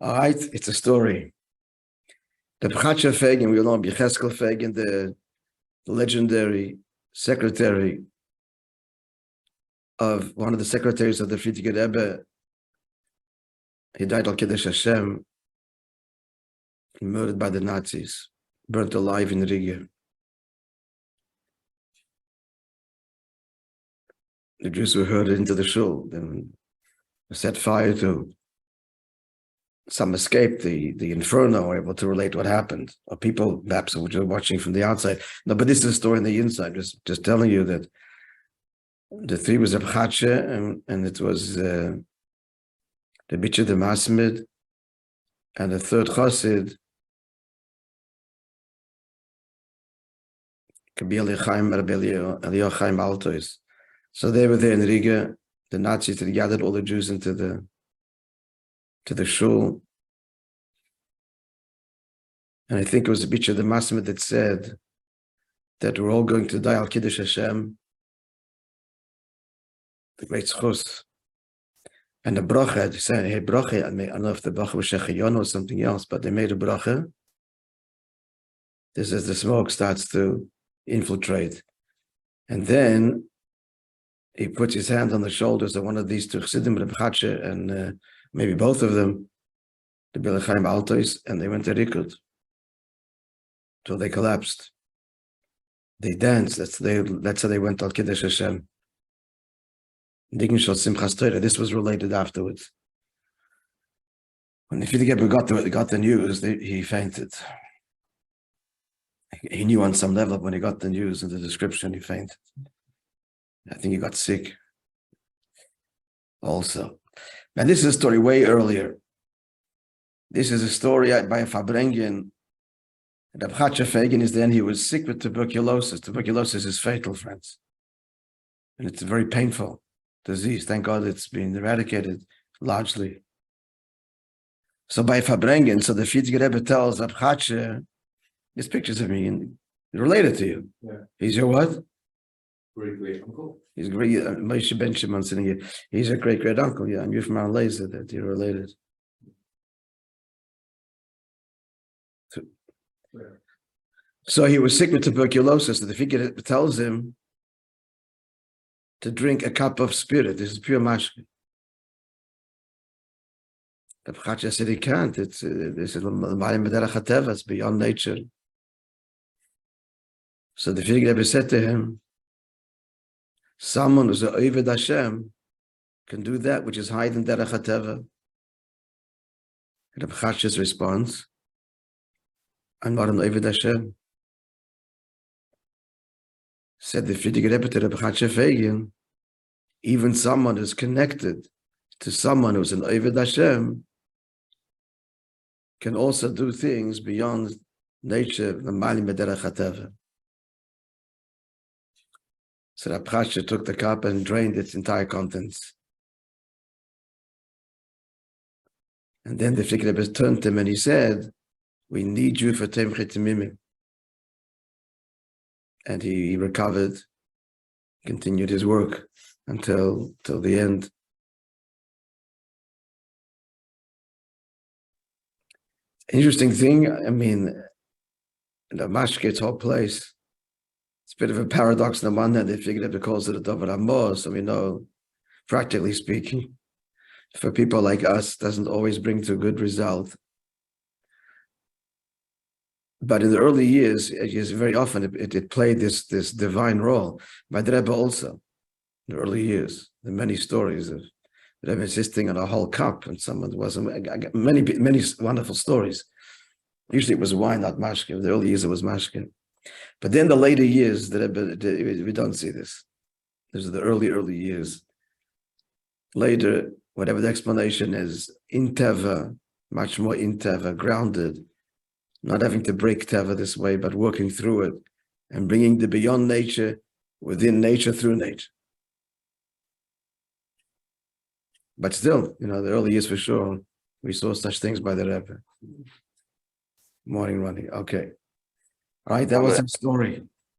All right, it's a story. The Chassidic Fagin, we all know Yecheskel Fagin, the legendary secretary of one of the secretaries of the Frierdiker Rebbe. He died al Kiddush Hashem, murdered by the Nazis, burnt alive in Riga. The Jews were herded into the shul, then set fire to. Some escaped the inferno, were able to relate what happened. Or people perhaps who were watching from the outside. No, but this is a story on the inside. Just telling you that the three was Reb Chassidic, and it was the Bitcher the Masmid, and the third Chassid, Rabbi Eliyahu Chaim Altois. So they were there in Riga. The Nazis had gathered all the Jews into the shul. And I think it was the Bitcher the Masmid that said that we're all going to die al Kiddush Hashem, the great schus. And the bracha, they said, hey, bracha, I don't know if the bracha was shechayon or something else, but they made a bracha. This as the smoke starts to infiltrate. And then he puts his hand on the shoulders of one of these two Chassidim, Reb Chassidic, and maybe both of them, the Chaim Altois, and they went to Rikud till they collapsed. They danced. That's how they went al Kiddush Hashem. This was related afterwards. When the Frierdiker Rebbe got the news, he fainted. He knew on some level when he got the news and the description, he fainted. I think he got sick also. Now, this is a story way earlier. This is a story by a Fabrengen. Reb Chassidic Fagin is then he was sick with tuberculosis. Tuberculosis is fatal, friends. And it's a very painful disease. Thank God it's been eradicated largely. So by Fabrengen, so the Frierdiker Rebbe tells Reb Chassidic, there's pictures of me and related to you. Yeah. He's your what? Great uncle. He's great. Moishe Ben Shimon sitting here. He's a great uncle. Yeah, I'm you from Mount Laser that you're related. So he was sick with tuberculosis. So the Frierdiker tells him to drink a cup of spirit. This is pure mashke. The Chassidic said he can't. This is beyond nature. So the Frierdiker Rebbe said to him, someone who's an Oved Hashem can do that which is higher than Derech HaTeva. Reb Chassidic's response, I'm not an Oved Hashem. Said the Frierdiker Rebbe to Reb Chassidic Fagin, even someone who's connected to someone who's an Oved Hashem can also do things beyond nature, the Mali Derech HaTeva. So Reb Chassidic took the cup and drained its entire contents. And then the Frierdiker Rebbe turned to him and he said, we need you for Temche Temimim. And he recovered, continued his work until the end. Interesting thing, I mean, the Mashket's whole place, it's a bit of a paradox. On the one hand, they figured out calls it a Dover Amor, so we know, practically speaking, for people like us, doesn't always bring to a good result. But in the early years, very often it played this divine role. By the Rebbe also, in the early years, the many stories of the Rebbe insisting on a whole cup, and someone wasn't. Many wonderful stories. Usually it was wine, not mashke. In the early years it was mashke. But then the later years, the Rebbe, we don't see this. These are the early years. Later, whatever the explanation is, in Teva, much more in Teva, grounded, not having to break Teva this way, but working through it and bringing the beyond nature within nature through nature. But still, the early years for sure, we saw such things by the Rebbe. Morning running. Okay. All right, that was some story.